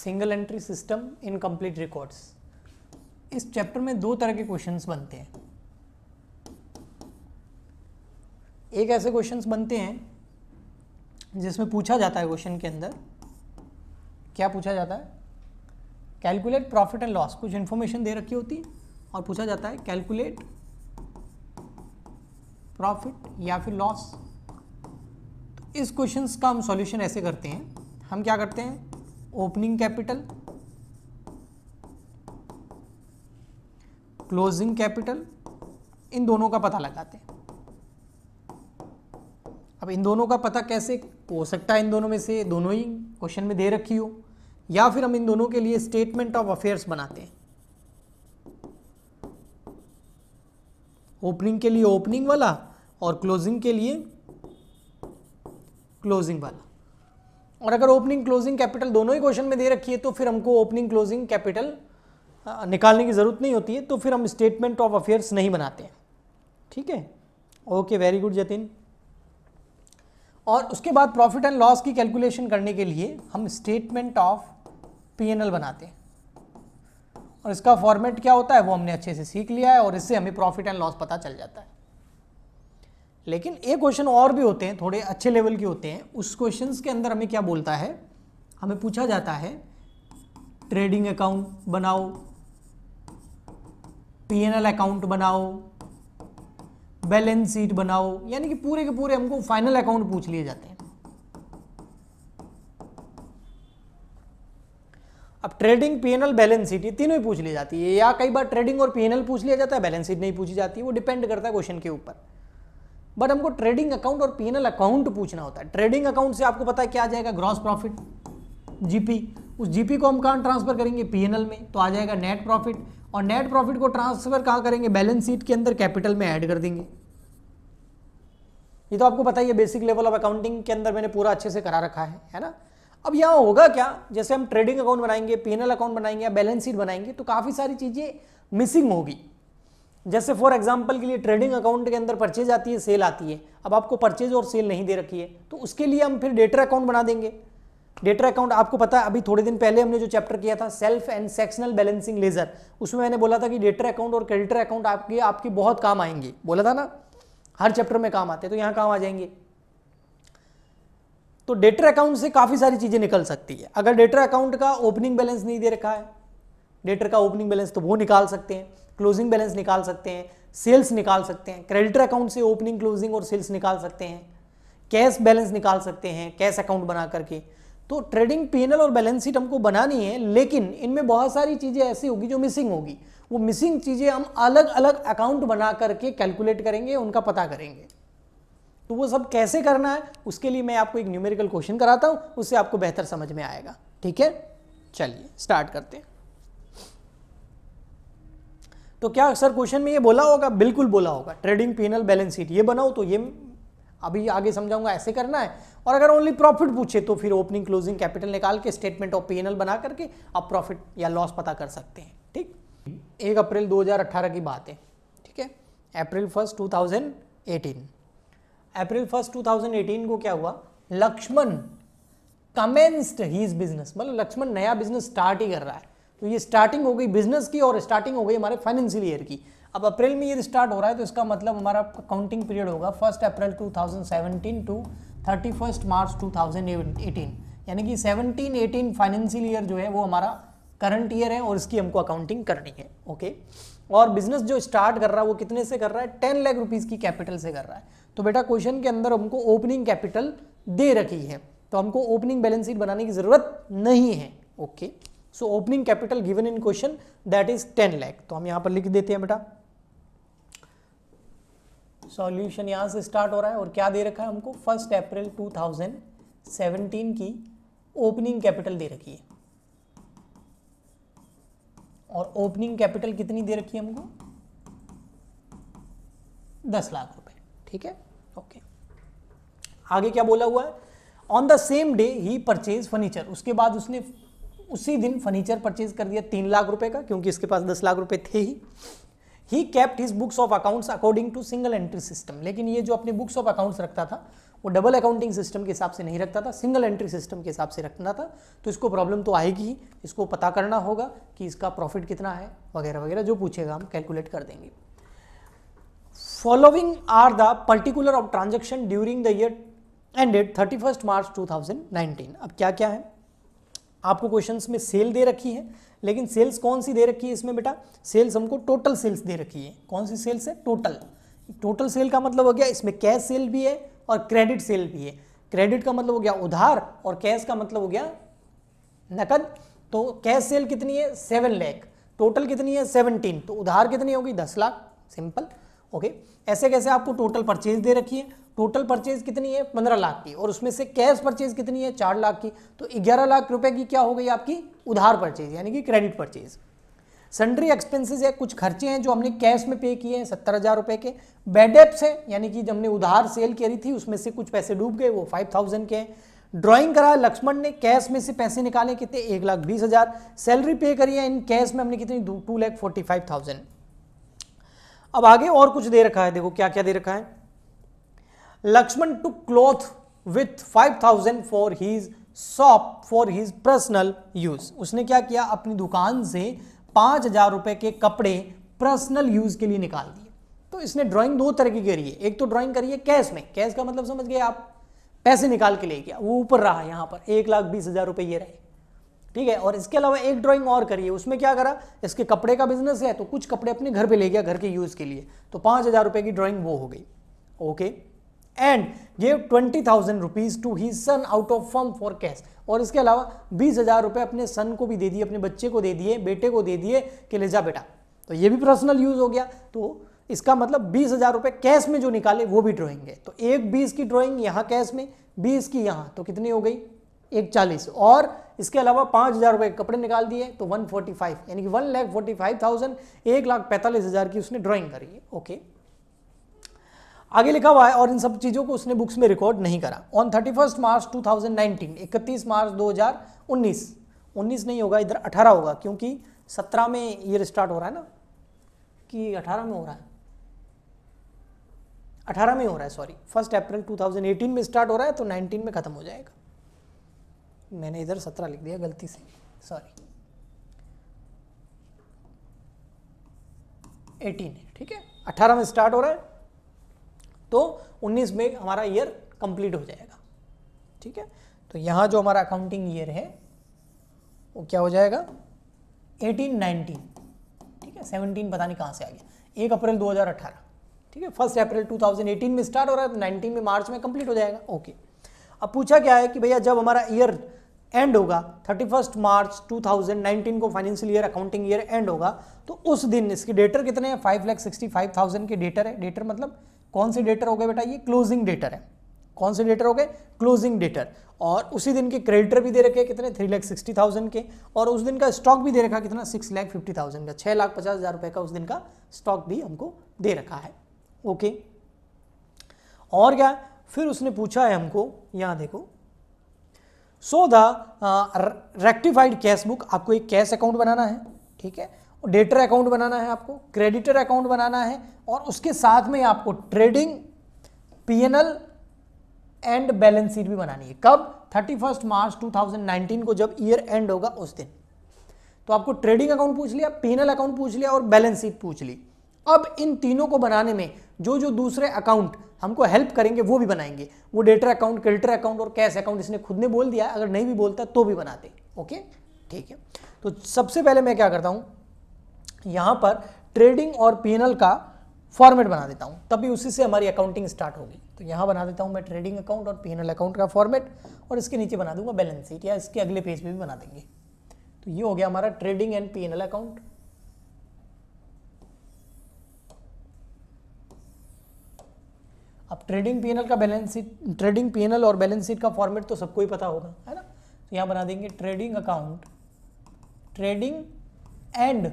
Single entry system in complete records. इस chapter में दो तरह के क्वेश्चंस बनते हैं। एक ऐसे क्वेश्चंस बनते हैं जिसमें पूछा जाता है, क्वेश्चन के अंदर क्या पूछा जाता है, कैलकुलेट प्रॉफिट एंड लॉस, कुछ इन्फॉर्मेशन दे रखी होती है और पूछा जाता है कैलकुलेट प्रॉफिट या फिर लॉस। तो इस क्वेश्चंस का हम सॉल्यूशन ऐसे करते हैं, हम क्या करते हैं, ओपनिंग कैपिटल, क्लोजिंग कैपिटल, इन दोनों का पता लगाते हैं। अब इन दोनों का पता कैसे हो सकता है, इन दोनों में से दोनों ही क्वेश्चन में दे रखी हो, या फिर हम इन दोनों के लिए स्टेटमेंट ऑफ अफेयर्स बनाते हैं। ओपनिंग के लिए ओपनिंग वाला और क्लोजिंग के लिए क्लोजिंग वाला। और अगर ओपनिंग क्लोजिंग कैपिटल दोनों ही क्वेश्चन में दे रखी है तो फिर हमको ओपनिंग क्लोजिंग कैपिटल निकालने की जरूरत नहीं होती है, तो फिर हम स्टेटमेंट ऑफ अफेयर्स नहीं बनाते हैं। ठीक है, ओके, वेरी गुड जतिन। और उसके बाद प्रॉफिट एंड लॉस की कैलकुलेशन करने के लिए हम स्टेटमेंट ऑफ P&L बनाते हैं, और इसका फॉर्मेट क्या होता है वो हमने अच्छे से सीख लिया है, और इससे हमें प्रॉफिट एंड लॉस पता चल जाता है। लेकिन एक क्वेश्चन और भी होते हैं, थोड़े अच्छे लेवल के होते हैं। उस क्वेश्चंस के अंदर हमें क्या बोलता है, हमें पूछा जाता है ट्रेडिंग अकाउंट बनाओ, P&L अकाउंट बनाओ, बैलेंस शीट बनाओ, यानी कि पूरे के पूरे हमको फाइनल अकाउंट पूछ लिए जाते हैं। अब ट्रेडिंग, P&L, बैलेंस शीट, ये तीनों ही पूछ ली जाती है, या कई बार ट्रेडिंग और P&L पूछ लिया जाता है, बैलेंस शीट नहीं पूछी जाती है, वो डिपेंड करता है क्वेश्चन के ऊपर। बट हमको ट्रेडिंग अकाउंट और P&L अकाउंट पूछना होता है। ट्रेडिंग अकाउंट से आपको पता है क्या आ जाएगा, ग्रॉस प्रॉफिट, जीपी। उस जीपी को हम कहाँ ट्रांसफर करेंगे, P&L में, तो आ जाएगा नेट प्रॉफिट। और नेट प्रॉफिट को ट्रांसफर कहाँ करेंगे, बैलेंस शीट के अंदर कैपिटल में ऐड कर देंगे। ये तो आपको पता ही है, बेसिक लेवल ऑफ अकाउंटिंग के अंदर मैंने पूरा अच्छे से करा रखा है ना। अब यहाँ होगा क्या, जैसे हम ट्रेडिंग अकाउंट बनाएंगे, P&L अकाउंट बनाएंगे या बैलेंस शीट बनाएंगे, तो काफ़ी सारी चीज़ें मिसिंग होगी। जैसे फॉर एग्जांपल के लिए ट्रेडिंग अकाउंट के अंदर परचेज आती है, सेल आती है। अब आपको परचेज और सेल नहीं दे रखी है, तो उसके लिए हम फिर डेटर अकाउंट बना देंगे। डेटर अकाउंट आपको पता है, अभी थोड़े दिन पहले हमने जो चैप्टर किया था self and sectional balancing ledger, उसमें मैंने बोला था कि डेटर अकाउंट और क्रेडिटर अकाउंट आपकी बहुत काम आएंगे, बोला था ना, हर चैप्टर में काम आते हैं, तो यहाँ काम आ जाएंगे। तो डेटर अकाउंट से काफ़ी सारी चीज़ें निकल सकती है। अगर डेटर अकाउंट का ओपनिंग बैलेंस नहीं दे रखा है, डेटर का ओपनिंग बैलेंस, तो वो निकाल सकते हैं, क्लोजिंग बैलेंस निकाल सकते हैं, सेल्स निकाल सकते हैं, क्रेडिटर अकाउंट से ओपनिंग, क्लोजिंग और सेल्स निकाल सकते हैं, कैश बैलेंस निकाल सकते हैं, कैश अकाउंट बना करके। तो ट्रेडिंग, P&L और बैलेंस शीट हमको बनानी है, लेकिन इनमें बहुत सारी चीज़ें ऐसी होगी जो मिसिंग होगी। वो मिसिंग चीज़ें हम अलग अलग अकाउंट बना करके कैलकुलेट करेंगे, उनका पता करेंगे। तो वो सब कैसे करना है, उसके लिए मैं आपको एक न्यूमेरिकल क्वेश्चन कराता हूं, उससे आपको बेहतर समझ में आएगा। ठीक है, चलिए स्टार्ट करते हैं। तो क्या सर क्वेश्चन में ये बोला होगा, बिल्कुल बोला होगा, ट्रेडिंग, P&L, बैलेंस शीट ये बनाओ, तो ये अभी आगे समझाऊंगा ऐसे करना है। और अगर ओनली प्रॉफिट पूछे तो फिर ओपनिंग, क्लोजिंग, कैपिटल निकाल के स्टेटमेंट ऑफ P&L बना करके आप प्रॉफिट या लॉस पता कर सकते हैं। ठीक, 1 अप्रैल 2018 की बात है। ठीक है, अप्रैल 1, 2018। अप्रैल 1, 2018 को क्या हुआ, लक्ष्मण कमेंस्ड हीज बिजनेस, मतलब लक्ष्मण नया बिजनेस स्टार्ट ही कर रहा है। तो ये स्टार्टिंग हो गई बिजनेस की, और स्टार्टिंग हो गई हमारे फाइनेंशियल ईयर की। अब अप्रैल में ये स्टार्ट हो रहा है, तो इसका मतलब हमारा काउंटिंग पीरियड होगा 1 अप्रैल 2017 टू 31 मार्च 2018, यानी कि 17-18 फाइनेंशियल ईयर जो है वो हमारा करंट ईयर है, और इसकी हमको अकाउंटिंग करनी है। ओके, और बिजनेस जो स्टार्ट कर रहा है वो कितने से कर रहा है, 10 लाख रुपीज़ की कैपिटल से कर रहा है। तो बेटा क्वेश्चन के अंदर हमको ओपनिंग कैपिटल दे रखी है, तो हमको ओपनिंग बैलेंस शीट बनाने की जरूरत नहीं है। Okay, so opening capital given in question that is 10 lakh, तो हम यहाँ पर लिख देते हैं बेटा। सॉल्यूशन यहाँ से स्टार्ट हो रहा है, और क्या दे रखा है हमको, 1 अप्रैल 2017 की ओपनिंग कैपिटल दे रखी है, और ओपनिंग कैपिटल कितनी दे रखी है हमको, 10 लाख रुपए। ठीक है, ओके, आगे क्या बोला हुआ है, on the same day he purchase furniture, उसके बाद उसने उसी दिन फर्नीचर परचेज कर दिया 3 लाख रुपए का, क्योंकि इसके पास 10 लाख रुपए थे ही। He kept his books of accounts according to single entry system, लेकिन ये जो अपने बुक्स ऑफ अकाउंट्स रखता था वो डबल अकाउंटिंग सिस्टम के हिसाब से नहीं रखता था, सिंगल एंट्री सिस्टम के हिसाब से रखना था। तो इसको प्रॉब्लम तो आएगी ही, इसको पता करना होगा कि इसका प्रॉफिट कितना है वगैरह वगैरह, जो पूछेगा हम कैलकुलेट कर देंगे। Following are the particular of transaction during the year ended 31 March 2019। अब क्या क्या है आपको क्वेश्चंस में सेल दे रखी है, लेकिन सेल्स कौन सी दे रखी है इसमें बेटा, सेल्स हमको टोटल सेल्स दे रखी है। कौन सी सेल्स है, टोटल। टोटल सेल का मतलब हो गया इसमें कैश सेल भी है और क्रेडिट सेल भी है। क्रेडिट का मतलब हो गया उधार और कैश का मतलब हो गया नकद। तो कैश सेल कितनी है 7 लाख, टोटल कितनी है 17, तो उधार कितनी होगी 10 लाख, सिंपल। ओके, ऐसे कैसे आपको टोटल परचेज दे रखी है, टोटल परचेज कितनी है 15 लाख की, और उसमें से कैश परचेज कितनी है 4 लाख की, तो 11 लाख रुपए की क्या हो गई आपकी उधार परचेज यानी कि क्रेडिट परचेज। सन्ड्री एक्सपेंसेस है, कुछ खर्चे हैं जो हमने कैश में पे किए हैं 70,000 रुपए के। बैड डेब्ट्स है यानी कि जब हमने उधार सेल करी थी उसमें से कुछ पैसे डूब गए, वो 5,000 के हैं। ड्राइंग करा लक्ष्मण ने, कैश में से पैसे निकाले कितने 1,20,000। सैलरी पे करी है इन कैश में हमने कितनी 2,45,000। अब आगे और कुछ दे रखा है, देखो क्या क्या दे रखा है। Lakshman took cloth with 5,000 for his shop for his personal use. उसने क्या किया, अपनी दुकान से 5,000 रुपए के कपड़े पर्सनल यूज के लिए निकाल दिए। तो इसने ड्राइंग दो तरह की करी है, एक तो ड्राइंग करी है कैश में, कैश का मतलब समझ गए आप, पैसे निकाल के ले गया, वो ऊपर रहा यहाँ पर 1,20,000 रुपए ये रहे, ठीक है। और इसके अलावा एक ड्राइंग और करी है, उसमें क्या करा, इसके कपड़े का बिजनेस है तो कुछ कपड़े अपने घर पे ले गया घर के यूज के लिए, तो 5,000 रुपए की ड्राइंग वो हो गई। Okay, and gave 20,000 rupees to he son out of firm for cash. और इसके अलावा 20,000 रुपए अपने सन को भी दे दिए, अपने बच्चे को दे दिए, बेटे को दे दिए कि ले जा बेटा, तो ये भी पर्सनल यूज हो गया। तो इसका मतलब 20,000 रुपए कैश में जो निकाले वो भी ड्राइंग है। तो एक 20 की ड्राइंग यहाँ कैश में, 20 की यहाँ, तो कितनी हो गई 1,40। और इसके अलावा 5,000 रुपए कपड़े निकाल दिए तो 145 यानी कि 1,45,000, 1,45,000 की उसने ड्राइंग करी है। ओके, आगे लिखा हुआ है और इन सब चीजों को उसने बुक्स में रिकॉर्ड नहीं करा। ऑन 31 मार्च 2019, 31 मार्च 2019, 19 नहीं होगा इधर 18 होगा, क्योंकि 17 में ईयर स्टार्ट हो रहा है ना, कि 18 में हो रहा है, 18 में हो रहा है, सॉरी 1 अप्रैल 2018 में स्टार्ट हो रहा है तो 19 में खत्म हो जाएगा। मैंने इधर 17 लिख दिया गलती से, सॉरी 18 है, ठीक है। 18 में स्टार्ट हो रहा है तो 19 में हमारा ईयर कंप्लीट हो जाएगा, ठीक है। तो यहाँ जो हमारा अकाउंटिंग ईयर है वो क्या हो जाएगा 18-19, ठीक है। 17 पता नहीं कहाँ से आ गया, 1 अप्रैल 2018, ठीक है। 1 अप्रैल 2018 में स्टार्ट हो रहा है तो 19 में मार्च में कंप्लीट हो जाएगा। ओके, अब पूछा क्या है कि भैया जब हमारा ईयर एंड होगा 31 मार्च 2019 को financial year accounting year and होगा, तो उस दिन इसके डेटर कितने हैं 5,65,000 के डेटर है। डेटर मतलब कौन से डेटर हो गए बेटा, ये क्लोजिंग डेटर है। कौन से डेटर हो गए, क्लोजिंग डेटर। और उसी दिन के क्रेडिटर भी दे रखे कितने 3,60,000 के, और उस दिन का स्टॉक भी दे रखा कितना 6,50,000 का, 6,50,000 रुपए का उस दिन का स्टॉक भी हमको दे रखा है। ओके, और क्या, फिर उसने पूछा है हमको, यहाँ देखो, so the rectified cash book, आपको एक कैश अकाउंट बनाना है, ठीक है, डेटर अकाउंट बनाना है, आपको क्रेडिटर अकाउंट बनाना है, और उसके साथ में आपको trading PNL and balance sheet भी बनानी है। कब 31 मार्च 2019 को जब ईयर एंड होगा उस दिन। तो आपको ट्रेडिंग अकाउंट पूछ लिया, पीएनएल अकाउंट पूछ लिया और बैलेंस शीट पूछ ली। अब इन तीनों को बनाने में जो जो दूसरे अकाउंट हमको हेल्प करेंगे वो भी बनाएंगे, वो डेटर अकाउंट, क्रेडिटर अकाउंट और कैश अकाउंट इसने खुद ने बोल दिया, अगर नहीं भी बोलता तो भी बनाते। ओके, ठीक है। तो सबसे पहले मैं क्या करता हूं, यहां पर ट्रेडिंग और पीएनएल का फॉर्मेट बना देता हूं, तभी उसी से हमारी अकाउंटिंग स्टार्ट होगी। तो यहां बना देता हूं मैं ट्रेडिंग अकाउंट और पीएनएल अकाउंट का फॉर्मेट, और इसके नीचे बना दूंगा बैलेंस शीट, या इसके अगले पेज पे भी बना देंगे। तो ये हो गया हमारा ट्रेडिंग एंड पीएनएल अकाउंट। अब ट्रेडिंग पीएनएल का बैलेंस शीट, ट्रेडिंग पीएनएल और बैलेंस शीट का फॉर्मेट तो सबको ही पता होगा, है ना। तो यहां बना देंगे trading account, trading and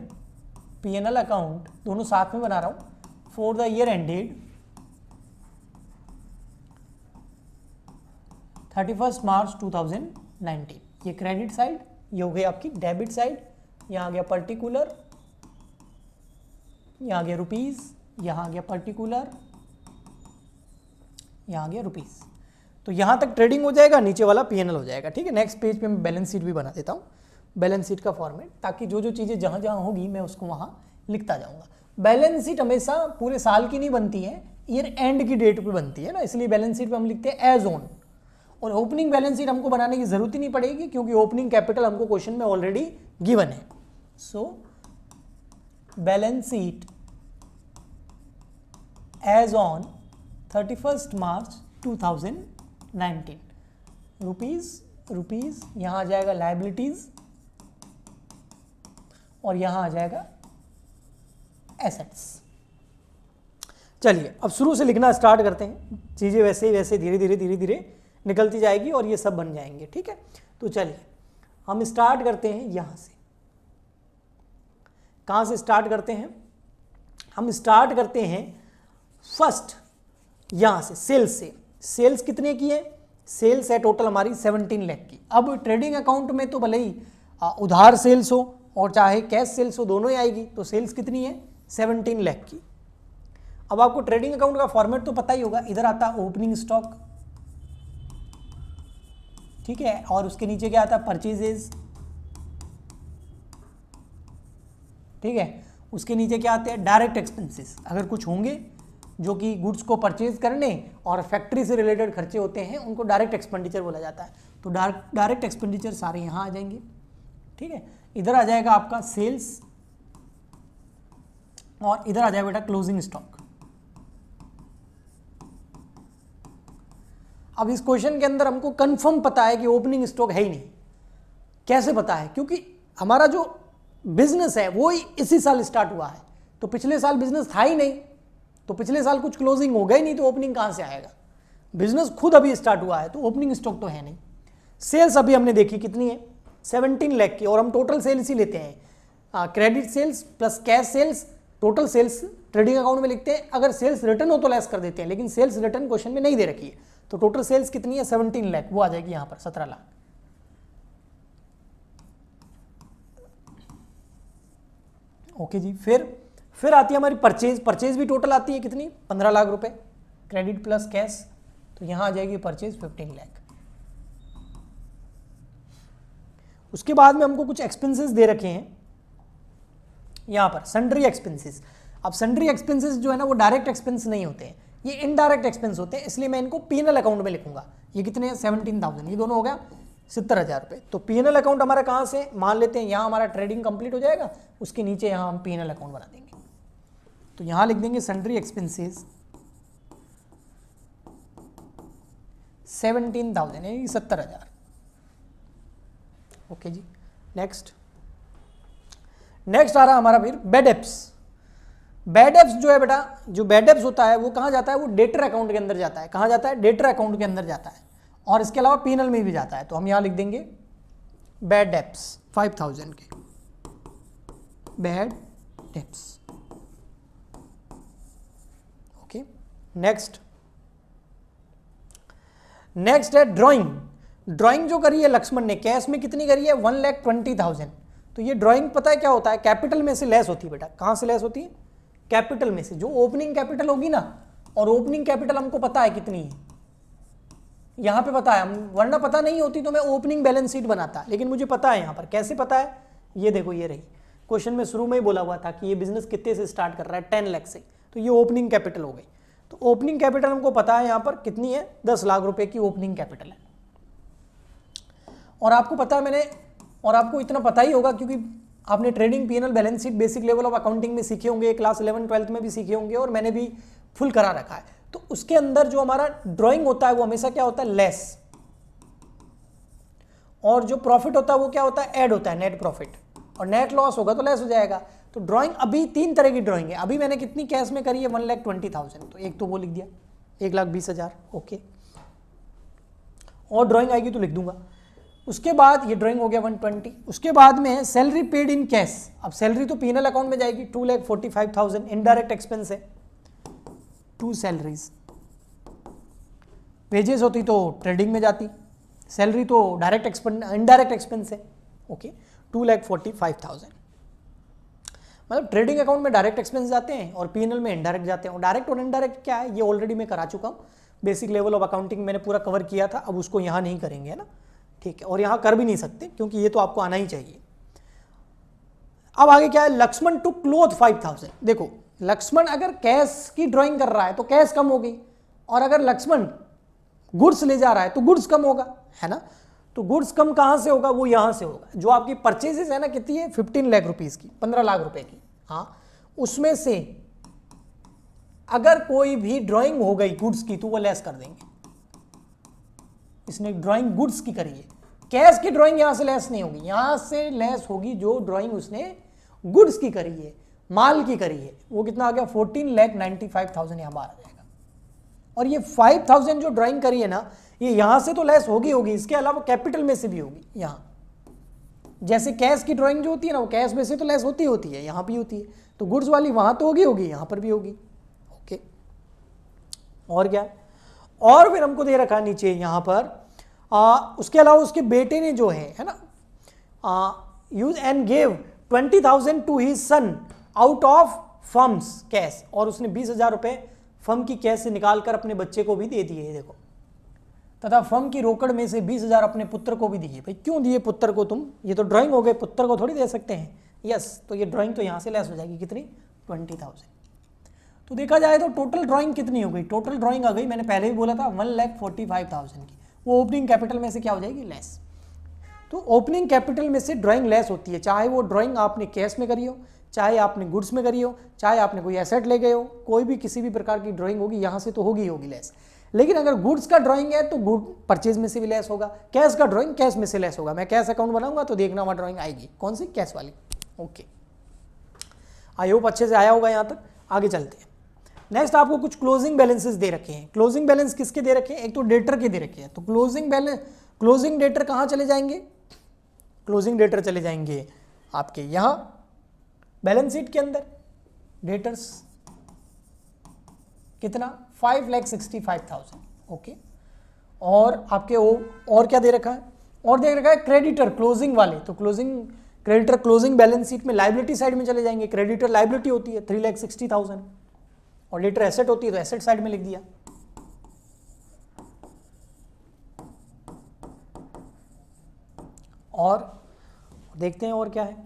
PNL account दोनों साथ में बना रहा हूं, for the year ended 31 March 2019। ये क्रेडिट साइड, ये हो गई आपकी डेबिट साइड, यहां आ गया पर्टिकुलर, यहां आ गया रुपीज, यहां आ गया पर्टिकुलर, यहां आ गया रुपीज। तो यहाँ तक ट्रेडिंग हो जाएगा, नीचे वाला P&L हो जाएगा। ठीक है, नेक्स्ट पेज पे मैं बैलेंस शीट भी बना देता हूँ, बैलेंस शीट का फॉर्मेट, ताकि जो जो चीज़ें जहाँ जहाँ होगी मैं उसको वहाँ लिखता जाऊँगा। बैलेंस शीट हमेशा पूरे साल की नहीं बनती है, ईयर एंड की डेट पे बनती है ना, इसलिए बैलेंस शीट पे हम लिखते हैं एज ऑन। और ओपनिंग बैलेंस शीट हमको बनाने की जरूरत ही नहीं पड़ेगी, क्योंकि ओपनिंग कैपिटल हमको क्वेश्चन में ऑलरेडी गिवन है। So balance sheet as on 31 March 2019, rupees यहाँ आ जाएगा लाइबिलिटीज और यहाँ आ जाएगा एसेट्स। चलिए अब शुरू से लिखना स्टार्ट करते हैं, चीज़ें वैसे ही वैसे धीरे धीरे निकलती जाएगी और ये सब बन जाएंगे। ठीक है, तो चलिए हम स्टार्ट करते हैं यहाँ से। कहाँ से स्टार्ट करते हैं? हम स्टार्ट करते हैं फर्स्ट यहाँ से, सेल्स से। सेल्स कितने की है? सेल्स है टोटल हमारी 17 लाख की। अब ट्रेडिंग अकाउंट में तो भले ही उधार सेल्स हो और चाहे कैश सेल्स हो, दोनों ही आएगी। तो सेल्स कितनी है? 17 लाख की। अब आपको ट्रेडिंग अकाउंट का फॉर्मेट तो पता ही होगा, इधर आता है ओपनिंग स्टॉक, ठीक है, और उसके नीचे क्या आता है? परचेजेस, ठीक है, उसके नीचे क्या आते हैं? Direct expenses. अगर कुछ होंगे जो कि गुड्स को परचेज करने और फैक्ट्री से रिलेटेड खर्चे होते हैं, उनको डायरेक्ट एक्सपेंडिचर बोला जाता है। तो डायरेक्ट एक्सपेंडिचर सारे यहाँ आ जाएंगे। ठीक है, इधर आ जाएगा आपका सेल्स और इधर आ जाएगा बेटा क्लोजिंग स्टॉक। अब इस क्वेश्चन के अंदर हमको कंफर्म पता है कि ओपनिंग स्टॉक है ही नहीं। कैसे पता है? क्योंकि हमारा जो बिजनेस है वो ही इसी साल स्टार्ट हुआ है, तो पिछले साल बिजनेस था ही नहीं, तो पिछले साल कुछ क्लोजिंग हो गई नहीं, तो ओपनिंग कहां से आएगा? बिजनेस खुद अभी स्टार्ट हुआ है, तो ओपनिंग स्टॉक तो है नहीं। सेल्स अभी हमने देखी कितनी है? 17 लाख की, और हम टोटल सेल्स ही लेते हैं, credit sales plus cash sales, total sales trading account में लिखते हैं। अगर सेल्स रिटर्न हो तो लेस कर देते हैं, लेकिन सेल्स रिटर्न क्वेश्चन में नहीं दे रखी है। तो टोटल सेल्स कितनी है? 17 लाख, वो आ जाएगी यहां पर 17 लाख। ओके जी, फिर आती है हमारी परचेज। परचेज भी टोटल आती है कितनी? 15 लाख रुपए, क्रेडिट प्लस कैश, तो यहां आ जाएगी परचेज 15 लाख। उसके बाद में हमको कुछ एक्सपेंसेस दे रखे हैं यहां पर, सन्ड्री एक्सपेंसेस। अब सन्ड्री एक्सपेंसेस जो है ना, वो डायरेक्ट एक्सपेंस नहीं होते हैं, ये इनडायरेक्ट एक्सपेंस होते हैं, इसलिए मैं इनको P&L अकाउंट में लिखूंगा। ये कितने हैं? 17,000, ये दोनों हो गया 70,000 रुपये। तो P&L अकाउंट हमारा कहाँ से? मान लेते हैं यहाँ हमारा ट्रेडिंग कंप्लीट हो जाएगा, उसके नीचे यहाँ हम P&L अकाउंट बना देंगे। तो यहाँ लिख देंगे सन्ड्री एक्सपेंसेस 17,000, यानी 70,000। ओके जी, नेक्स्ट आ रहा हमारा फिर बैड एप्स। बैड एप्स जो है बेटा, जो बैड एप्स होता है वो कहाँ जाता है? वो डेटर अकाउंट के अंदर जाता है। कहाँ जाता है? डेटर अकाउंट के अंदर जाता है, और इसके अलावा P&L में भी जाता है। तो हम यहाँ लिख देंगे बैड एप्स 5,000 के, बैड एप्स। ओके, नेक्स्ट है ड्राइंग। ड्राइंग जो करी है लक्ष्मण ने, कैश में कितनी करी है? 1,20,000। तो ये ड्राइंग पता है क्या होता है? कैपिटल में से लेस होती है बेटा। कहाँ से लेस होती है? कैपिटल में से। जो ओपनिंग कैपिटल होगी ना, और ओपनिंग कैपिटल हमको पता है कितनी है, यहां पे पता है, वरना पता नहीं होती तो मैं ओपनिंग बैलेंस शीट बनाता, लेकिन मुझे पता है। यहां पर कैसे पता है? ये देखो, ये रही, क्वेश्चन में शुरू में ही बोला हुआ था कि ये बिजनेस कितने से स्टार्ट कर रहा है? 10 लाख से। तो ये ओपनिंग कैपिटल हो गई। तो ओपनिंग कैपिटल हमको पता है यहां पर कितनी है? 10 लाख रुपए की ओपनिंग कैपिटल है। और आपको पता है और आपको इतना पता ही होगा क्योंकि आपने trading P&L balance sheet basic level of accounting में सीखे होंगे, क्लास 11 12 में भी सीखे होंगे, और मैंने भी फुल करा रखा है। तो उसके अंदर जो हमारा ड्राइंग होता है वो हमेशा क्या होता है? लेस, और जो प्रॉफिट होता है वो क्या होता है? ऐड होता है, नेट प्रॉफिट। और नेट लॉस होगा तो लेस हो जाएगा। तो ड्राइंग अभी 3 तरह की ड्राइंग है। अभी मैंने कितनी कैश में करी है? 1,20,000। तो एक तो वो लिख दिया, 1,20,000। ओके, और ड्राइंग आएगी तो लिख दूंगा। उसके बाद ये ड्राइंग हो गया 120। उसके बाद में है सैलरी पेड इन कैश। अब सैलरी तो P&L अकाउंट में जाएगी, 2,45,000 इनडायरेक्ट एक्सपेंस है। 2 सैलरीज, वेजेस होती तो ट्रेडिंग में जाती, सैलरी तो इनडायरेक्ट एक्सपेंस है। ओके, 2,45,000। मतलब ट्रेडिंग अकाउंट में डायरेक्ट एक्सपेंस जाते हैं और P&L में इनडायरेक्ट जाते हैं। और डायरेक्ट और इनडायरेक्ट क्या है, ये ऑलरेडी मैं करा चुका हूँ। बेसिक लेवल ऑफ अकाउंटिंग मैंने पूरा कवर किया था, अब उसको यहाँ नहीं करेंगे, है ना, ठीक है, और यहाँ कर भी नहीं सकते क्योंकि ये तो आपको आना ही चाहिए। अब आगे क्या है, लक्ष्मण टू क्लोथ 5000। देखो लक्ष्मण अगर कैश की ड्राइंग कर रहा है तो कैश कम हो गई, और अगर लक्ष्मण गुड्स ले जा रहा है तो गुड्स कम होगा, है ना। तो गुड्स कम कहां से होगा, वो यहां से होगा। जो आपकी परचेजेस है ना, कितनी है, 15 लाख रुपीस की, 15 लाख रुपए की, हाँ, उसमें से अगर कोई भी ड्राइंग हो गई गुड्स की तो वो लेस कर देंगे। इसने ड्राइंग गुड्स की करी है, कैश की ड्राइंग यहां से लेस नहीं होगी, यहां से लेस होगी जो ड्राइंग उसने गुड्स की करी है, माल की करी है। वो कितना आ गया, 14,95,000 यहां बाहर आ जाएगा। और ये 5,000 जो ड्राइंग करी है ना, ये यहां से तो लेस होगी, इसके अलावा कैपिटल में से भी होगी। यहां जैसे कैश की ड्राइंग जो होती है ना, वो कैश में से तो लेस होती है, यहां भी होती है, तो गुड्स वाली वहां तो होगी, यहां पर भी होगी। ओके, और क्या, और फिर हमको दे रखा नीचे यहां पर उसके अलावा उसके बेटे ने जो है ना, use and gave 20,000 to his son out of firms cash, और उसने 20,000 रुपए फर्म की कैश से निकालकर अपने बच्चे को भी दे दिए, देखो, तथा फर्म की रोकड़ में से 20,000 अपने पुत्र को भी दिए। भाई क्यों दिए पुत्र को तुम, ये तो ड्राइंग हो गए, पुत्र को थोड़ी दे सकते हैं। यस, तो ये ड्राइंग तो यहाँ से लेस हो जाएगी, कितनी, 20,000। तो देखा जाए तो टोटल ड्राइंग कितनी हो गई, टोटल ड्राइंग आ गई, मैंने पहले ही बोला था 1,45,000 की, वो ओपनिंग कैपिटल में से क्या हो जाएगी, लेस। तो ओपनिंग कैपिटल में से ड्राइंग लेस होती है, चाहे वो ड्राइंग आपने कैश में करी हो, चाहे आपने गुड्स में करी हो, चाहे आपने कोई एसेट ले गए हो, कोई भी किसी भी प्रकार की ड्राइंग होगी यहाँ से तो होगी लेस। लेकिन अगर गुड्स का ड्राइंग है तो गुड परचेज में से भी लेस होगा, कैश का ड्राइंग कैश में से लेस होगा। मैं कैश अकाउंट बनाऊंगा तो देखना वहाँ ड्राइंग आएगी, कौन सी, कैश वाली। ओके, आई होप अच्छे से आया होगा यहाँ तक। आगे चलते हैं, नेक्स्ट आपको कुछ क्लोजिंग बैलेंसेस दे रखे हैं। क्लोजिंग बैलेंस किसके दे रखे हैं, एक तो डेटर के दे रखे हैं। तो क्लोजिंग डेटर कहाँ चले जाएंगे, क्लोजिंग डेटर चले जाएंगे आपके यहाँ बैलेंस शीट के अंदर। डेटर्स कितना, 5,65,000। ओके, और आपके और क्या दे रखा है, और दे रखा है क्रेडिटर क्लोजिंग वाले। तो क्रेडिटर क्लोजिंग बैलेंस शीट में लाइबिलिटी साइड में चले जाएंगे। क्रेडिटर लाइबिलिटी होती है 3,60,000, और डेटर एसेट होती है तो एसेट साइड में लिख दिया। और देखते हैं और क्या है,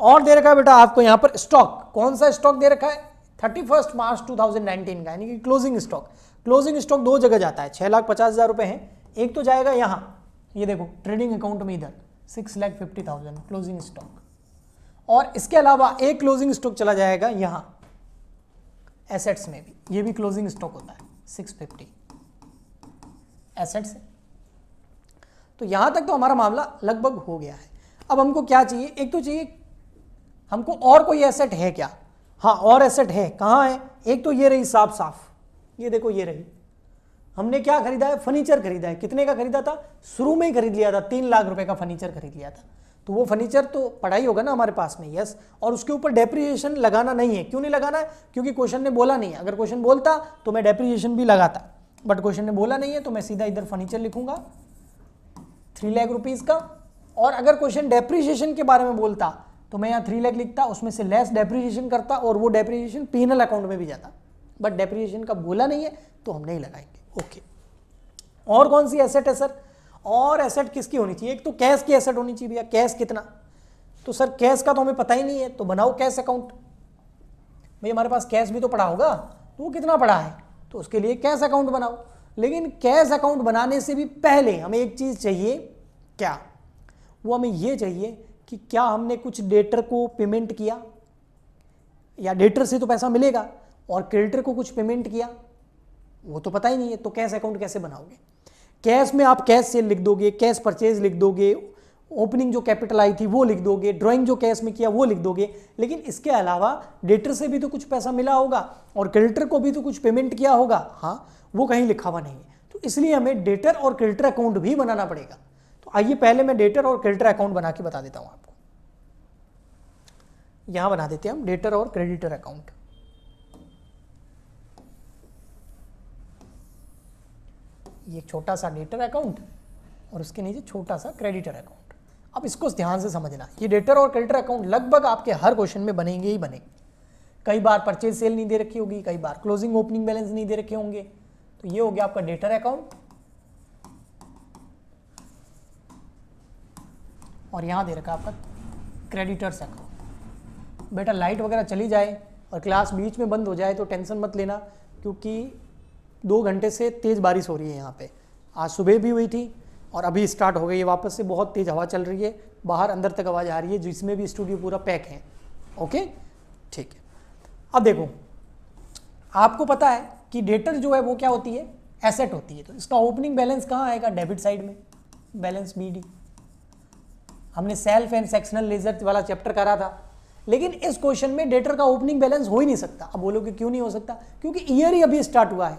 और दे रखा है बेटा आपको यहाँ पर स्टॉक। कौन सा स्टॉक दे रखा है, 31 मार्च 2019 का, यानी कि क्लोजिंग स्टॉक। क्लोजिंग स्टॉक दो जगह जाता है, 6,50,000 रुपए है। एक तो जाएगा यहाँ, ये देखो ट्रेडिंग अकाउंट में इधर 6,50,000 क्लोजिंग स्टॉक, और इसके अलावा एक क्लोजिंग स्टॉक चला जाएगा यहाँ एसेट्स में भी, ये भी क्लोजिंग स्टॉक होता है 650 एसेट्स। तो यहाँ तक तो हमारा मामला लगभग हो गया है। अब हमको क्या चाहिए, एक तो चाहिए हमको और कोई एसेट है क्या। हाँ, और एसेट है, कहाँ है, एक तो ये रही साफ, ये देखो ये रही, हमने क्या खरीदा है, फर्नीचर खरीदा है। कितने का खरीदा था, शुरू में ही खरीद लिया था, 3 लाख रुपए का फर्नीचर खरीद लिया था। तो वो फर्नीचर तो पड़ा ही होगा ना हमारे पास में, यस। और उसके ऊपर डेप्रिसिएशन लगाना नहीं है। क्यों नहीं लगाना है, क्योंकि क्वेश्चन ने बोला नहीं है। अगर क्वेश्चन बोलता तो मैं डेप्रिसिएशन भी लगाता, बट क्वेश्चन ने बोला नहीं है तो मैं सीधा इधर फर्नीचर लिखूंगा 3 लाख रुपीज का। और अगर क्वेश्चन डेप्रिसिएशन के बारे में बोलता तो मैं यहाँ 3 लाख लिखता, उसमें से लेस डेप्रिसिएशन करता, और वो डेप्रिसिएशन पीनल अकाउंट में भी जाता। बट डेप्रिसिएशन का बोला नहीं है तो हम नहीं लगाएंगे। ओके, और कौन सी एसेट है सर, और एसेट किसकी होनी चाहिए, एक तो कैश की एसेट होनी चाहिए भैया। कैश कितना, तो सर कैश का तो हमें पता ही नहीं है, तो बनाओ कैश अकाउंट। भाई हमारे पास कैश भी तो पड़ा होगा, तो वो कितना पड़ा है, तो उसके लिए कैश अकाउंट बनाओ। लेकिन कैश अकाउंट बनाने से भी पहले हमें एक चीज चाहिए, क्या, वो हमें ये चाहिए कि क्या हमने कुछ डेटर को पेमेंट किया, या डेटर से तो पैसा मिलेगा, और क्रेडिटर को कुछ पेमेंट किया, वो तो पता ही नहीं है। तो कैश अकाउंट कैसे बनाओगे, कैश में आप कैश सेल लिख दोगे, कैश परचेज लिख दोगे, ओपनिंग जो कैपिटल आई थी वो लिख दोगे, ड्राइंग जो कैश में किया वो लिख दोगे। लेकिन इसके अलावा डेटर से भी तो कुछ पैसा मिला होगा, और क्रेडिटर को भी तो कुछ पेमेंट किया होगा, हाँ, वो कहीं लिखा हुआ नहीं है। तो इसलिए हमें डेटर और क्रेडिटर अकाउंट भी बनाना पड़ेगा। तो आइए पहले मैं डेटर और क्रेडिटर अकाउंट बना के बता देता हूं आपको। यहां बना देते हैं हम डेटर और क्रेडिटर अकाउंट। ये एक छोटा सा डेटर अकाउंट और उसके नीचे छोटा सा क्रेडिटर अकाउंट। अब इसको ध्यान से समझना, ये डेटर और क्रेडिटर अकाउंट लगभग आपके हर क्वेश्चन में बनेंगे ही बनेंगे। कई बार परचेज सेल नहीं दे रखी होगी, कई बार क्लोजिंग ओपनिंग बैलेंस नहीं दे रखे होंगे, तो ये हो गया आपका डेटर अकाउंट, और यहां दे रखा आपका क्रेडिटर्स अकाउंट। बेटा लाइट वगैरह चली जाए और क्लास बीच में बंद हो जाए तो टेंशन मत लेना, क्योंकि 2 घंटे से तेज़ बारिश हो रही है यहाँ पे। आज सुबह भी हुई थी और अभी स्टार्ट हो गई है वापस से, बहुत तेज़ हवा चल रही है, बाहर अंदर तक आवाज़ आ रही है, जिसमें भी स्टूडियो पूरा पैक है। ओके ठीक है। अब देखो, आपको पता है कि डेटर जो है वो क्या होती है, एसेट होती है। तो इसका ओपनिंग बैलेंस कहाँ आएगा, डेबिट साइड में, बैलेंस BD। हमने सेल्फ एंड सेक्शनल लेजर वाला चैप्टर करा था, लेकिन इस क्वेश्चन में डेटर का ओपनिंग बैलेंस हो ही नहीं सकता। अब बोलोगे क्यों नहीं हो सकता, क्योंकि ईयर ही अभी स्टार्ट हुआ है,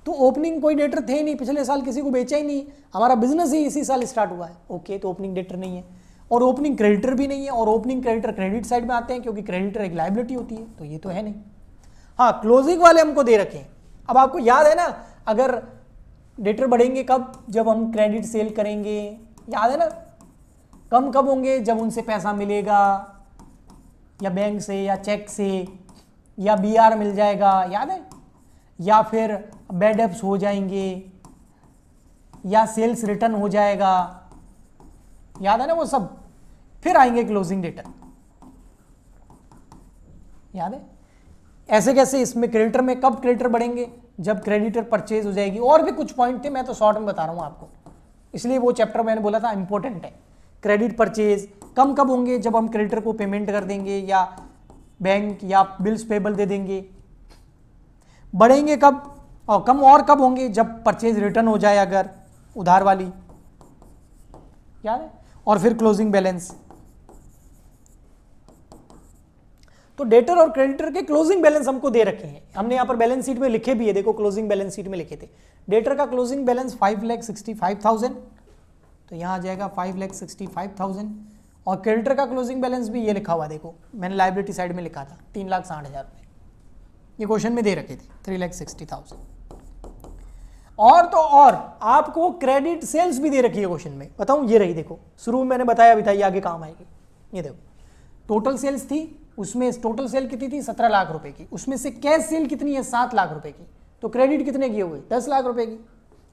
तो ओपनिंग कोई डेटर थे ही नहीं, पिछले साल किसी को बेचा ही नहीं, हमारा बिजनेस ही इसी साल स्टार्ट हुआ है। ओके, तो ओपनिंग डेटर नहीं है, और ओपनिंग क्रेडिटर भी नहीं है, और ओपनिंग क्रेडिटर क्रेडिट साइड में आते हैं क्योंकि क्रेडिटर एक लायबिलिटी होती है, तो ये तो है नहीं। हाँ, क्लोजिंग वाले हमको दे रखे हैं। अब आपको याद है ना, अगर डेटर बढ़ेंगे कब, जब हम क्रेडिट सेल करेंगे, याद है ना, कम कब होंगे, जब उनसे पैसा मिलेगा, या बैंक से या चेक से, या BR मिल जाएगा, याद है, या फिर बैड डेब्ट्स हो जाएंगे, या सेल्स रिटर्न हो जाएगा, याद है ना वो सब, फिर आएंगे क्लोजिंग डेटर, याद है। ऐसे कैसे, इसमें क्रेडिटर में कब क्रेडिटर बढ़ेंगे, जब क्रेडिटर परचेज हो जाएगी। और भी कुछ पॉइंट थे, मैं तो शॉर्ट में बता रहा हूं आपको, इसलिए वो चैप्टर मैंने बोला था इंपॉर्टेंट है। क्रेडिट परचेज कम कब होंगे, जब हम क्रेडिटर को पेमेंट कर देंगे या बैंक या बिल्स पेबल दे देंगे। बढ़ेंगे कब, और कम और कब होंगे, जब परचेज रिटर्न हो जाए, अगर उधार वाली, याद है। और फिर क्लोजिंग बैलेंस, तो डेटर और क्रेडिटर के क्लोजिंग बैलेंस हमको दे रखे हैं, हमने यहाँ पर बैलेंस शीट में लिखे भी है, देखो क्लोजिंग बैलेंस शीट में लिखे थे। डेटर का क्लोजिंग बैलेंस 5,65,000, तो यहाँ आ जाएगा 5,65,000, और क्रेडिटर का क्लोजिंग बैलेंस भी ये लिखा हुआ, देखो मैंने लाइबिलिटी साइड में लिखा था 3,60,000 रुपये, ये क्वेश्चन में दे रखे थे 3,60,000। और तो और आपको क्रेडिट सेल्स भी दे रखी है क्वेश्चन में, बताऊं, ये रही, देखो शुरू में मैंने बताया भी था, ये आगे काम आएगी। ये देखो टोटल सेल्स थी, उसमें टोटल सेल कितनी थी, 17 लाख रुपए की, उसमें से कैश सेल कितनी है, 7 लाख रुपए की, तो क्रेडिट कितने की हो गई, 10 लाख रुपए की।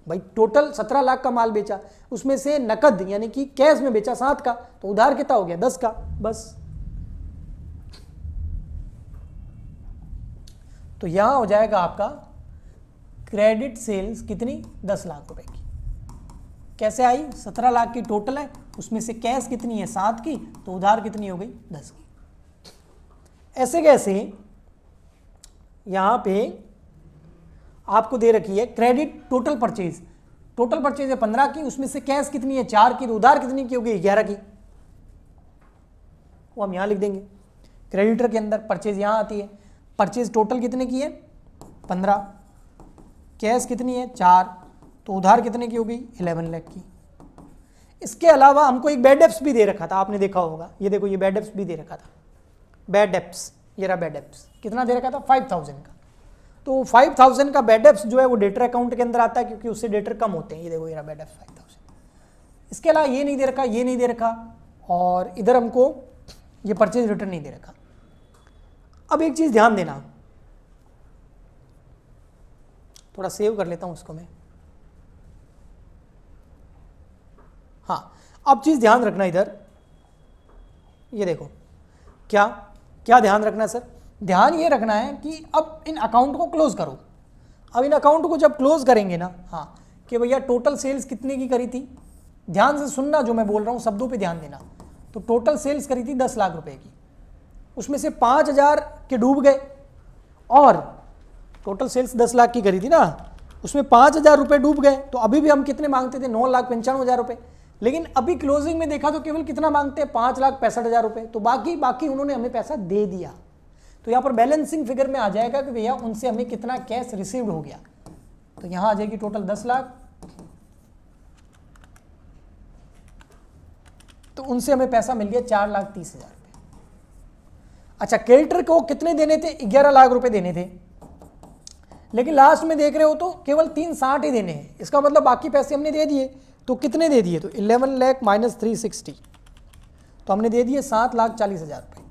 भाई टोटल 17 लाख का माल बेचा, उसमें से नकद यानी कि कैश में बेचा 7 का, तो उधार कितना हो गया, 10 का, बस। तो यहां हो जाएगा आपका क्रेडिट सेल्स कितनी, 10 लाख रुपए की। कैसे आई, 17 लाख की टोटल है, उसमें से कैश कितनी है, 7 की, तो उधार कितनी हो गई, 10 की। ऐसे कैसे यहां पे आपको दे रखी है credit total purchase, total purchase है 15 की, उसमें से कैश कितनी है 4 की, तो उधार कितनी की होगी 11 की, वो हम यहां लिख देंगे। क्रेडिटर के अंदर परचेज यहां आती है, परचेज टोटल कितने की है 15, कैश कितनी है 4, तो उधार कितने की होगी 11 लाख की। इसके अलावा हमको एक बैड डेब्ट्स भी दे रखा था, आपने देखा होगा, ये देखो ये बैड डेब्ट्स भी दे रखा था, बैड डेब्ट्स, ये रहा बैड डेब्ट्स, कितना दे रखा था 5,000 का। तो 5,000 का बैड डेब्ट्स जो है वो डेटर अकाउंट के अंदर आता है, क्योंकि उससे डेटर कम होते हैं। ये देखो ये रहा बैड डेब्ट्स 5,000। इसके अलावा ये नहीं दे रखा, ये नहीं दे रखा, और इधर हमको ये परचेज रिटर्न नहीं दे रखा। अब एक चीज ध्यान देना, थोड़ा सेव कर लेता हूं उसको मैं। हाँ, अब चीज ध्यान रखना इधर, ये देखो क्या क्या ध्यान रखना है सर, ध्यान ये रखना है कि अब इन अकाउंट को क्लोज करो। अब इन अकाउंट को जब क्लोज करेंगे ना, हाँ, कि भैया टोटल सेल्स कितने की करी थी, ध्यान से सुनना जो मैं बोल रहा हूँ, शब्दों पे ध्यान देना। तो टोटल सेल्स करी थी 10 लाख रुपए की, उसमें से 5,000 के डूब गए, और टोटल सेल्स 10 लाख की करी थी ना, उसमें 5,000 रुपये डूब गए, तो अभी भी हम कितने मांगते थे 9,95,000 रुपये, लेकिन अभी क्लोजिंग में देखा तो केवल कितना मांगते हैं 5,65,000 रुपये, तो बाकी उन्होंने हमें पैसा दे दिया। तो यहाँ पर बैलेंसिंग फिगर में आ जाएगा कि भैया उनसे हमें कितना कैश रिसीव्ड हो गया, तो यहाँ आ जाएगी टोटल 10 लाख, तो उनसे हमें पैसा मिल गया 4,30,000 रुपये। अच्छा, क्रेडिटर को कितने देने थे, 11 लाख रुपए देने थे, लेकिन लास्ट में देख रहे हो तो केवल 360 ही देने हैं, इसका मतलब बाकी पैसे हमने दे दिए। तो कितने दे दिए, तो 11 लाख माइनस 360, तो हमने दे दिए 7,40,000 रुपये।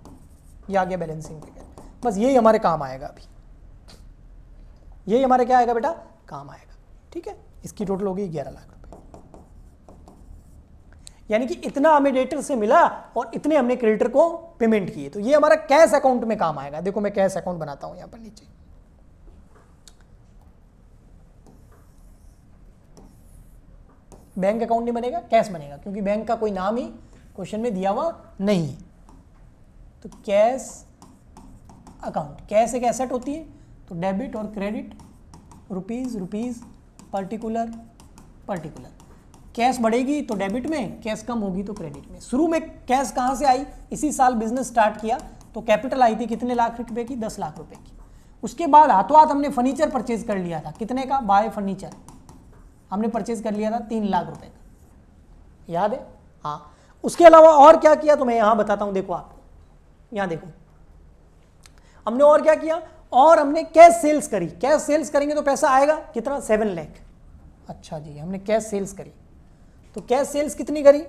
ये आ गया बैलेंसिंग फिगर। बस यही हमारे काम आएगा, अभी यही हमारे क्या आएगा बेटा, काम आएगा। ठीक है, इसकी टोटल होगी 11 लाख रुपए। यानी कि इतना हमें डेटर से मिला और इतने हमने क्रेडिटर को पेमेंट किए, तो ये हमारा कैश अकाउंट में काम आएगा। देखो मैं कैश अकाउंट बनाता हूं यहां पर नीचे, बैंक अकाउंट नहीं बनेगा, कैश बनेगा, क्योंकि बैंक का कोई नाम ही क्वेश्चन में दिया हुआ नहीं है। तो कैश अकाउंट, कैश एक एसेट होती है, तो डेबिट और credit, rupees rupees, particular particular. Cash बढ़ेगी तो डेबिट में, कैश कम होगी तो क्रेडिट में। शुरू में कैश कहाँ से आई, इसी साल बिजनेस स्टार्ट किया तो कैपिटल आई थी कितने लाख रुपए की, 10 लाख रुपए की। उसके बाद हाथों हाथ हमने फर्नीचर परचेज कर लिया था, कितने का, बाय फर्नीचर हमने परचेज कर लिया था 3 लाख रुपए का, याद है। हाँ, उसके अलावा और क्या किया तो मैं यहां बताता हूं, देखो आपको यहां देखो हमने और क्या किया, और हमने कैश सेल्स करी। कैश सेल्स करेंगे तो पैसा आएगा कितना, 7 लाख। अच्छा जी, हमने कैश सेल्स करी, तो कैश सेल्स कितनी करी,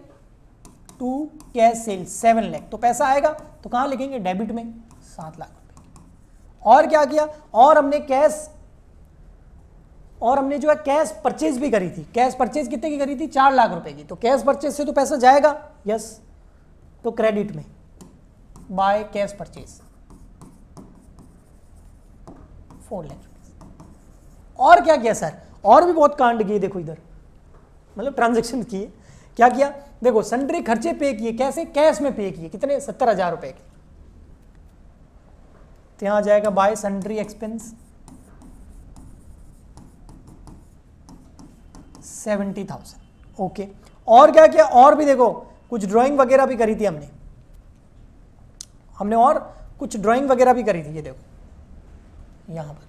2 कैश सेल्स 7 लाख, तो पैसा आएगा तो कहां लिखेंगे, डेबिट में 7 लाख रुपए। और क्या किया, और हमने जो है कैश परचेज भी करी थी। कैश परचेज कितने की करी थी, 4 लाख रुपए की, तो कैश परचेज से तो पैसा जाएगा, यस, तो क्रेडिट में बाय कैश परचेज 4 लाख रुपए। और क्या किया सर, और भी बहुत कांड किए, देखो इधर मतलब ट्रांजैक्शन किए। क्या किया, देखो सन्ड्री खर्चे पे किए, कैसे, कैश में पे किए, कितने, 70,000 रुपए के, तो यहां जाएगा बाय सन्ड्री एक्सपेंस 70,000। ओके, और क्या किया, और भी देखो कुछ ड्राइंग वगैरह भी करी थी हमने और कुछ ड्राइंग वगैरह भी करी थी। ये देखो यहां पर,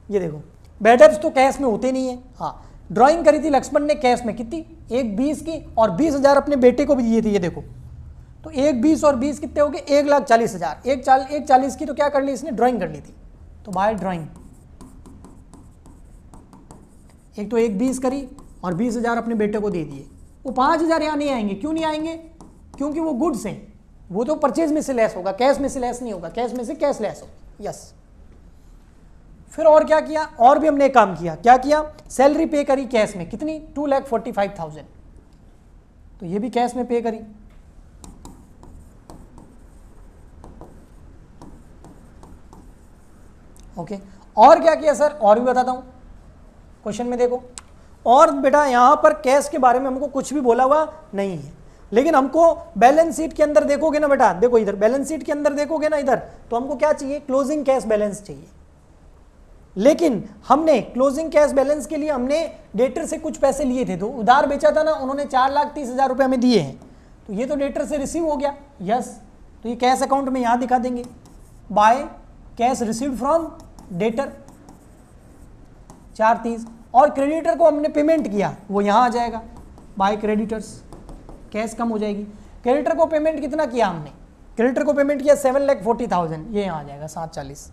ये देखो बैड डेब्ट्स तो कैश में होते नहीं है। हाँ, ड्राइंग करी थी लक्ष्मण ने कैश में, कितनी, एक 20 की, और 20,000 अपने बेटे को भी दिए थे। ये देखो, तो एक 20 और 20 कितने हो गए, 1,40,000। एक 40 की तो क्या कर ली इसने, ड्राइंग कर ली थी, तो बाय ड्राइंग। एक तो एक 20 करी और 20,000 अपने बेटे को दे दिए। वो 5,000 यहाँ नहीं आएंगे, क्यों नहीं आएंगे, क्योंकि वो गुड्स हैं, वो तो परचेज में से लेस होगा, कैश में से लेस नहीं होगा, कैश में से कैश लेस होगा, यस। फिर और क्या किया, और भी हमने एक काम किया, क्या किया, सैलरी पे करी कैश में, कितनी, 2,45,000, तो ये भी कैश में पे करी। ओके, और क्या किया सर, और भी बताता हूं, क्वेश्चन में देखो। और बेटा यहां पर कैश के बारे में हमको कुछ भी बोला हुआ नहीं है, लेकिन हमको बैलेंस शीट के अंदर देखोगे ना बेटा, देखो इधर बैलेंस शीट के अंदर देखोगे ना इधर, तो हमको क्या चाहिए, क्लोजिंग कैश बैलेंस चाहिए। लेकिन हमने क्लोजिंग कैश बैलेंस के लिए हमने डेटर से कुछ पैसे लिए थे, तो उधार बेचा था ना, उन्होंने 4,30,000 रुपए हमें दिए हैं, तो ये तो डेटर से रिसीव हो गया, यस, तो ये कैश अकाउंट में यहां दिखा देंगे, by cash received from debtor 4,30,000, और क्रेडिटर को हमने पेमेंट किया, वो यहां आ जाएगा बाय क्रेडिटर्स, कैश कम हो जाएगी। क्रेडिटर को पेमेंट कितना किया हमने, क्रेडिटर को पेमेंट किया 7,40,000, ये यहां आ जाएगा 740,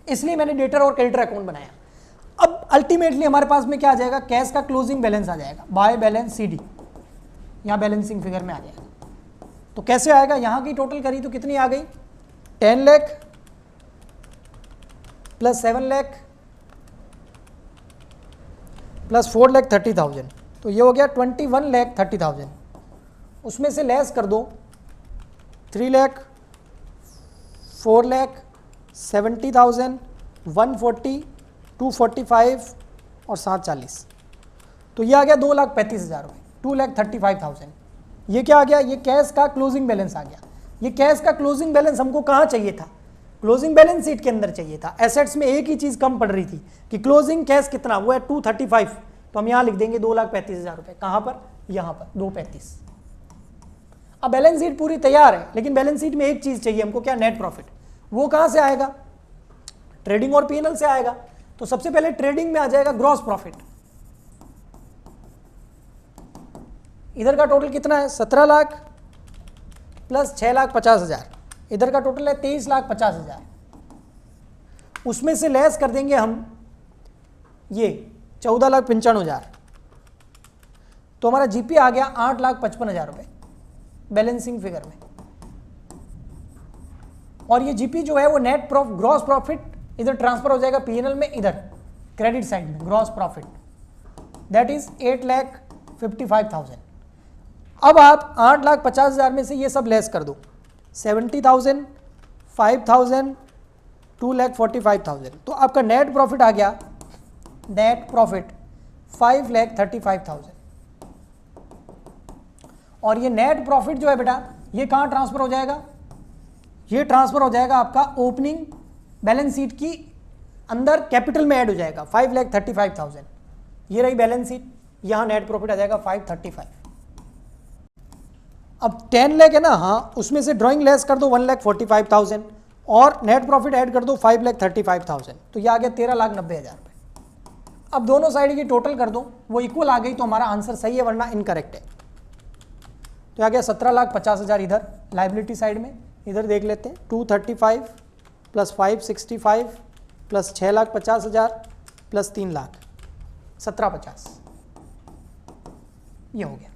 इसलिए मैंने डेटर और क्रेडिटर अकाउंट बनाया। अब अल्टीमेटली हमारे पास में क्या आ जाएगा, कैश का क्लोजिंग बैलेंस आ जाएगा बाय बैलेंस CD, यहां बैलेंसिंग फिगर में आ जाएगा। तो कैसे आएगा, यहां की टोटल करी तो कितनी आ गई, 10 लाख प्लस 7 लाख प्लस 4,30,000, तो ये हो गया 21,30,000। उसमें से लेस कर दो 3 लाख, 4 लाख, 70,000, 140, 245 और 740, तो ये आ गया 2,35,000 रुपये, 2,35,000। ये क्या आ गया, ये कैश का क्लोजिंग बैलेंस आ गया। ये कैश का क्लोजिंग बैलेंस हमको कहाँ चाहिए था, क्लोजिंग बैलेंस शीट के अंदर चाहिए था। एसेट्स में एक ही चीज कम पड़ रही थी कि क्लोजिंग कैश कितना, वो है 235, तो हम यहाँ लिख देंगे 2,35,000 रुपये, कहाँ पर, यहाँ पर 235। अब बैलेंस शीट पूरी तैयार है, लेकिन बैलेंस शीट में एक चीज चाहिए हमको, क्या, नेट प्रॉफिट। वो कहां से आएगा, ट्रेडिंग और P&L से आएगा। तो सबसे पहले ट्रेडिंग में आ जाएगा ग्रॉस प्रॉफिट, इधर का टोटल कितना है, 17 लाख प्लस 6,50,000, इधर का टोटल है 23,50,000। उसमें से लेस कर देंगे हम ये 14,95,000, तो हमारा GP आ गया 8,55,000 रुपये बैलेंसिंग फिगर में। और ये GP जो है वो नेट ग्रॉस प्रॉफिट इधर ट्रांसफर हो जाएगा पीएनएल में, इधर क्रेडिट साइड में ग्रॉस प्रॉफिट, दैट इज 8,55,000। अब आप 8,50,000 में से ये सब लेस कर दो, 70,000, 5,000, 2,45,000, तो आपका नेट प्रॉफिट आ गया, नेट प्रॉफिट 5,35,000। और ये नेट प्रॉफिट जो है बेटा ये कहाँ ट्रांसफर हो जाएगा, ये ट्रांसफर हो जाएगा आपका ओपनिंग बैलेंस शीट की अंदर कैपिटल में ऐड हो जाएगा 5,35,000। ये रही बैलेंस शीट, यहाँ नेट प्रॉफिट आ जाएगा 535। अब 10 लाख है ना, हाँ उसमें से ड्राइंग लेस कर दो 1,45,000 और नेट प्रॉफिट ऐड कर दो 5,35,000, तो ये आ गया 13,90,000 रुपये। अब दोनों साइड की टोटल कर दो, वो इक्वल आ गई तो हमारा आंसर सही है, वरना इनकरेक्ट है। तो आ गया 17,50,000 इधर लाइबिलिटी साइड में। इधर देख लेते हैं, 235 प्लस 565 प्लस 6,50,000 प्लस 3 लाख, 17,50, ये हो गया।